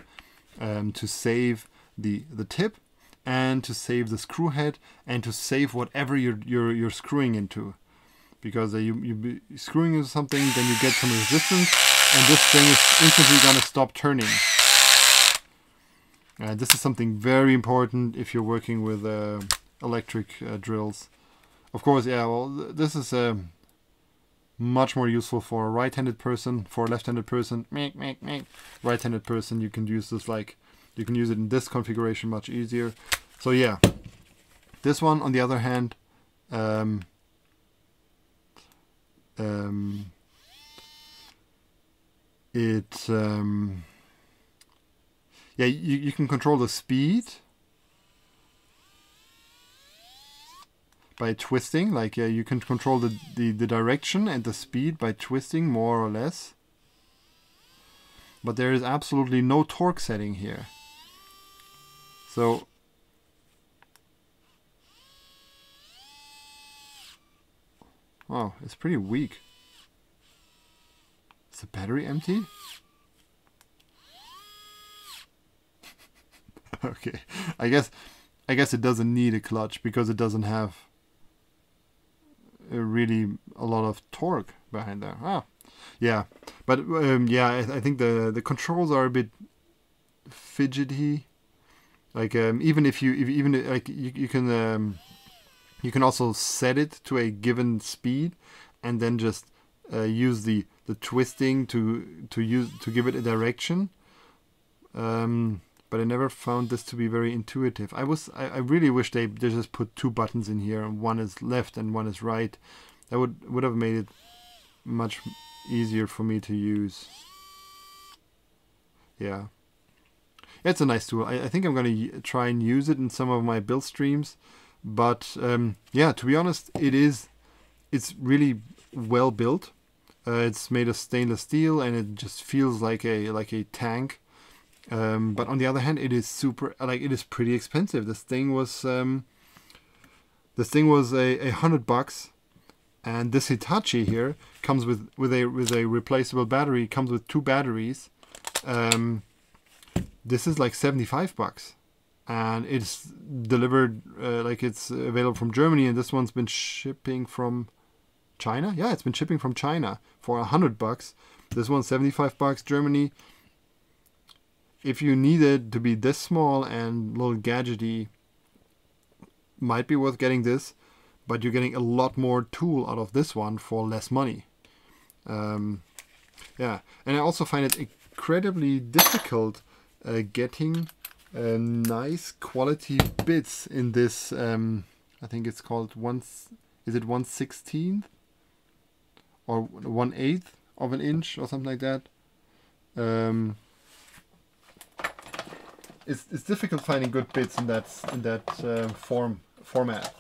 to save the tip, and to save the screw head, and to save whatever you're screwing into. Because you screwing into something, then you get some resistance, and this thing is instantly going to stop turning. This is something very important if you're working with electric drills. Of course, yeah, well, this is much more useful for a right-handed person. For a left-handed person, right-handed person, you can use this you can use it in this configuration much easier. So yeah, this one on the other hand, yeah, you can control the speed by twisting. Like you can control the direction and the speed by twisting, more or less. But there is absolutely no torque setting here. So wow, it's pretty weak. Is the battery empty? Okay, I guess it doesn't need a clutch because it doesn't have really a lot of torque behind there. Yeah, but yeah, I think the controls are a bit fidgety. Like even if you can also set it to a given speed, and then just use the twisting to give it a direction. But I never found this to be very intuitive. I really wish they just put 2 buttons in here, and one is left and one is right. That would have made it much easier for me to use. Yeah. It's a nice tool. I think I'm going to try and use it in some of my build streams. But yeah, to be honest, it's really well built. It's made of stainless steel, and it just feels like a tank. But on the other hand, it is it is pretty expensive. This thing was $100, and this Hitachi here comes with a replaceable battery. It comes with 2 batteries. This is like $75, and it's delivered it's available from Germany, and this one's been shipping from China. Yeah, it's been shipping from China for $100. This one's $75, Germany. If you need it to be this small and little gadgety, might be worth getting this, but you're getting a lot more tool out of this one for less money. Yeah, and I also find it incredibly difficult getting nice quality bits in this. I think it's called is it 1/16 or 1/8 of an inch or something like that. It's difficult finding good bits in that format.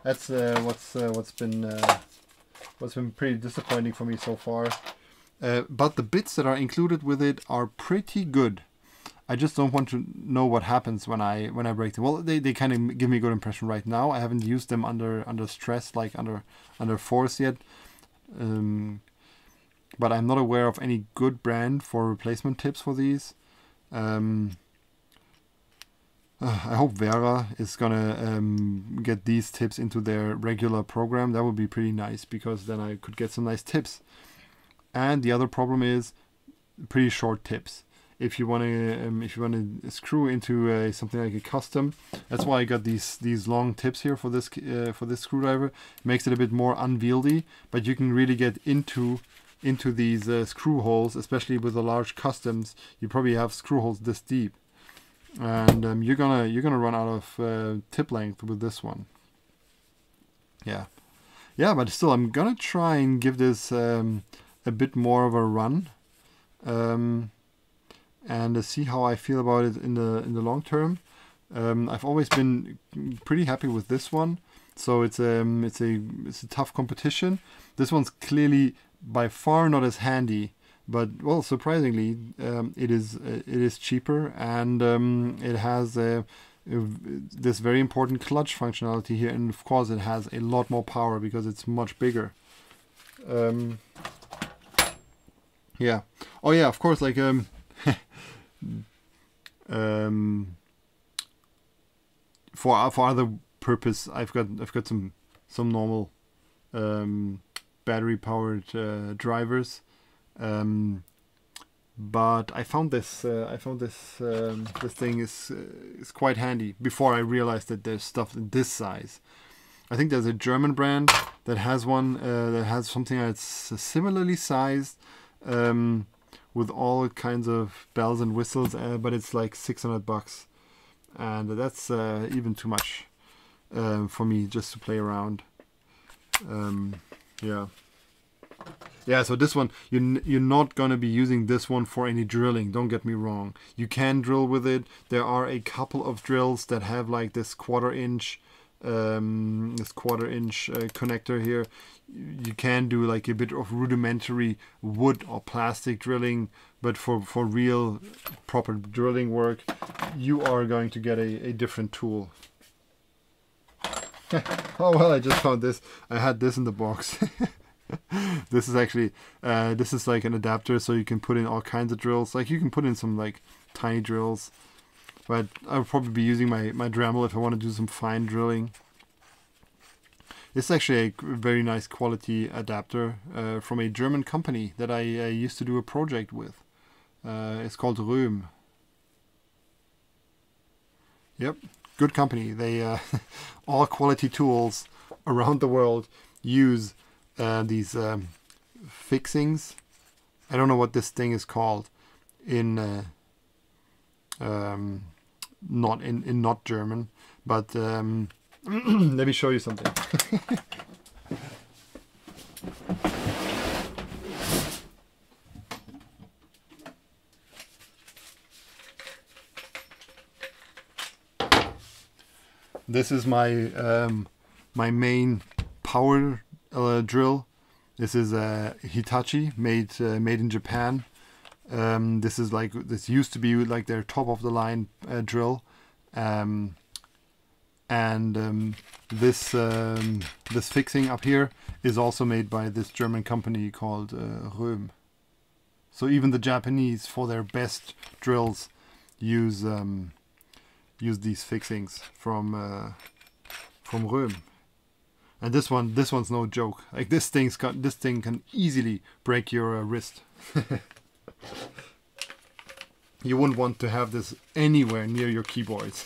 That's what's been pretty disappointing for me so far. But the bits that are included with it are pretty good. I just don't want to know what happens when I break them. Well, they kind of give me a good impression right now. I haven't used them under stress, like under force yet. But I'm not aware of any good brand for replacement tips for these. I hope Vera is gonna get these tips into their regular program. That would be pretty nice, because then I could get some nice tips. And the other problem is pretty short tips. If you want to screw into something like a custom, that's why I got these long tips here for this screwdriver. It makes it a bit more unwieldy, but you can really get into these screw holes, especially with the large customs. You probably have screw holes this deep, and you're gonna run out of tip length with this one. Yeah, but still, I'm gonna try and give this a bit more of a run. And see how I feel about it in the long term. I've always been pretty happy with this one, so it's a tough competition. This one's clearly by far not as handy, but well, surprisingly, it is cheaper, and it has this very important clutch functionality here, and of course it has a lot more power because it's much bigger. Yeah. Oh yeah, of course, like for other purpose, I've got some normal battery powered drivers, but I found this this thing is quite handy. Before I realized that there's stuff in this size. I think there's a German brand that has one that has something that's similarly sized, with all kinds of bells and whistles, but it's like $600, and that's even too much for me just to play around. Yeah. So this one, you're not gonna be using this one for any drilling. Don't get me wrong. You can drill with it. There are a couple of drills that have like this quarter-inch connector here. You can do like a bit of rudimentary wood or plastic drilling, but for real proper drilling work, you are going to get a different tool. Oh well, I just found this. I had this in the box. This is actually this is like an adapter, so you can put in all kinds of drills. Like you can put in some like tiny drills, but I'll probably be using my Dremel if I want to do some fine drilling. This is actually a very nice quality adapter from a German company that I used to do a project with. It's called Fume. Yep, good company. They all quality tools around the world use these fixings. I don't know what this thing is called in not German, but let me show you something. This is my my main power drill. This is a Hitachi made in Japan. This used to be like their top of the line drill. This fixing up here is also made by this German company called Fume. So even the Japanese, for their best drills, use these fixings from Fume. And this one's no joke. Like this thing can easily break your wrist. You wouldn't want to have this anywhere near your keyboards.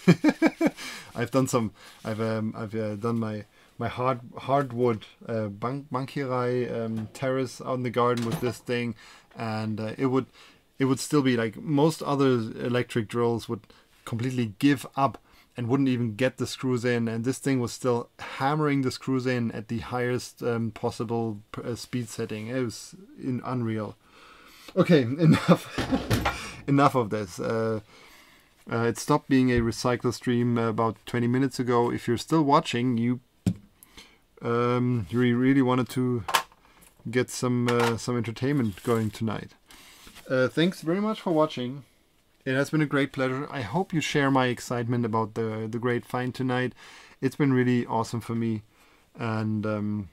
I've done my hardwood Bankirai terrace out in the garden with this thing, and it would still be like most other electric drills would completely give up and wouldn't even get the screws in, and this thing was still hammering the screws in at the highest possible speed setting. It was unreal. Okay, enough of this. It stopped being a recycle stream about 20 minutes ago. If you're still watching, you We really wanted to get some entertainment going tonight. Thanks very much for watching. It has been a great pleasure. I hope you share my excitement about the great find tonight. It's been really awesome for me, and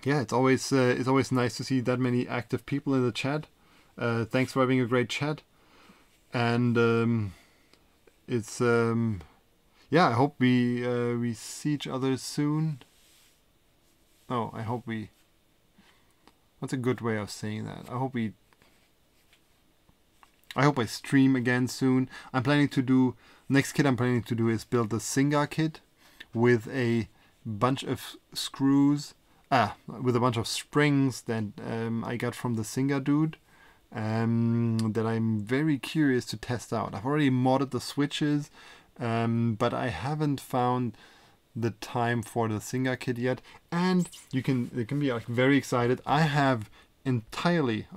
yeah, it's always nice to see that many active people in the chat. Thanks for having a great chat, and it's yeah. I hope we see each other soon. Oh, I hope we. What's a good way of saying that? I hope I stream again soon. I'm planning to do next kit. I'm planning to do is build the Singer kit with a bunch of screws. With a bunch of springs that I got from the Singer dude. That I'm very curious to test out. I've already modded the switches, but I haven't found the time for the Singer kit yet. And you can be like very excited. I have entirely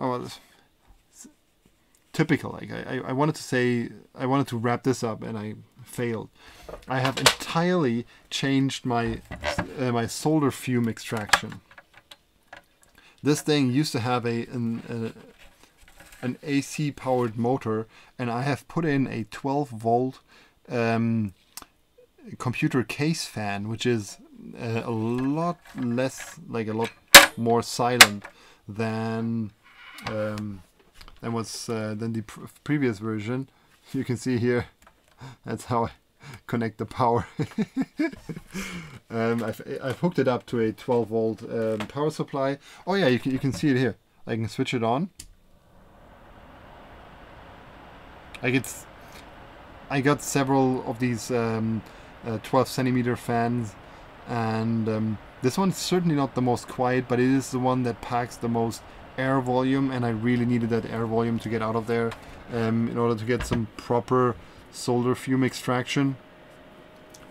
typical. Like I wanted to wrap this up and I failed. I have entirely changed my my solder fume extraction. This thing used to have an AC powered motor, and I have put in a 12 volt computer case fan, which is a lot more silent than the previous version. You can see here, that's how I connect the power. I've hooked it up to a 12 volt power supply. Oh yeah, you can see it here. I can switch it on. I got several of these 12 centimeter fans, and this one's certainly not the most quiet, but it is the one that packs the most air volume, and I really needed that air volume to get out of there in order to get some proper solder fume extraction.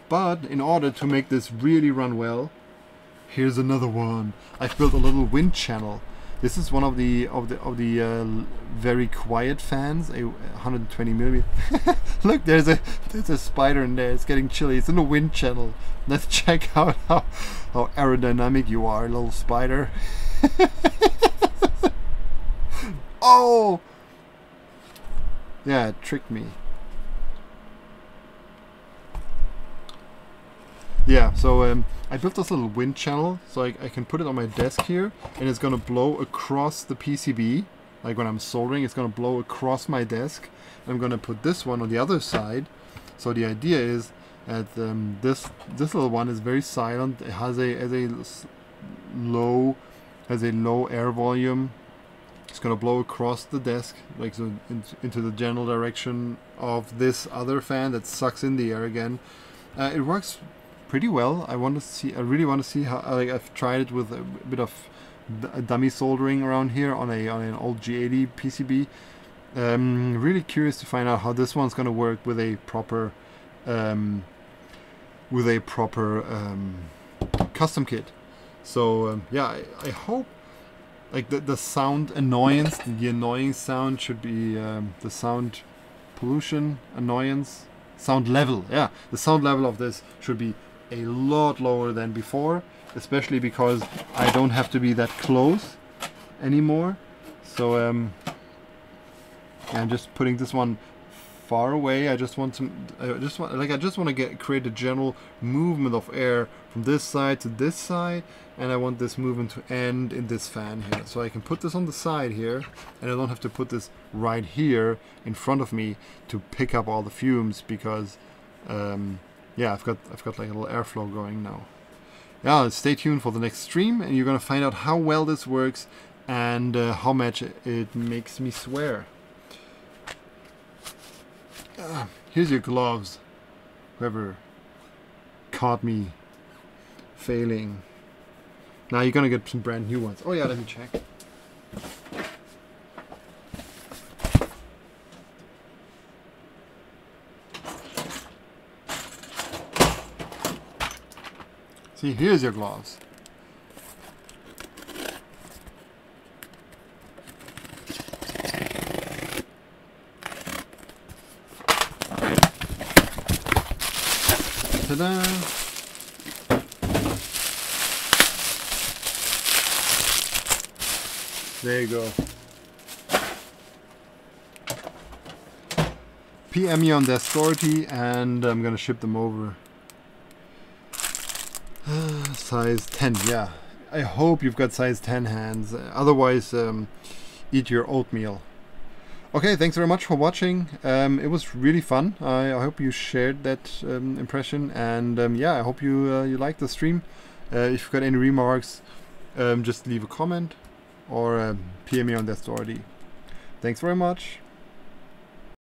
But in order to make this really run well, here's another one. I've built a little wind channel. This is one of the very quiet fans, a 120 millimeter. Look, there's a spider in there. It's getting chilly. It's in a wind channel. Let's check out how aerodynamic you are, little spider. Oh, yeah, it tricked me. Yeah, so I built this little wind channel, so I can put it on my desk here, and it's gonna blow across the PCB. Like when I'm soldering, it's gonna blow across my desk. I'm gonna put this one on the other side. So the idea is that this little one is very silent. It has a low air volume. It's gonna blow across the desk, like so into the general direction of this other fan that sucks in the air again. It works pretty well. I really want to see how. Like I've tried it with a bit of dummy soldering around here on an old G80 PCB. Really curious to find out how this one's gonna work with a proper custom kit. So yeah, I hope like the sound annoyance, the annoying sound should be the sound pollution annoyance sound level. Yeah, the sound level of this should be a lot lower than before, especially because I don't have to be that close anymore. So I'm just putting this one far away. I just want to create a general movement of air from this side to this side, and I want this movement to end in this fan here. So I can put this on the side here, and I don't have to put this right here in front of me to pick up all the fumes, because yeah, I've got like a little airflow going now. Yeah, stay tuned for the next stream, and you're gonna find out how well this works and how much it makes me swear. Here's your gloves. Whoever caught me failing. Now you're gonna get some brand new ones. Oh yeah, let me check. See, here's your gloves. Ta-da! There you go. PM me on their authority and I'm gonna ship them over. Size 10, yeah. I hope you've got size 10 hands. Otherwise, eat your oatmeal. Okay, thanks very much for watching. It was really fun. I hope you shared that impression, and yeah, I hope you liked the stream. If you've got any remarks, just leave a comment or PM me on the authority. Thanks very much.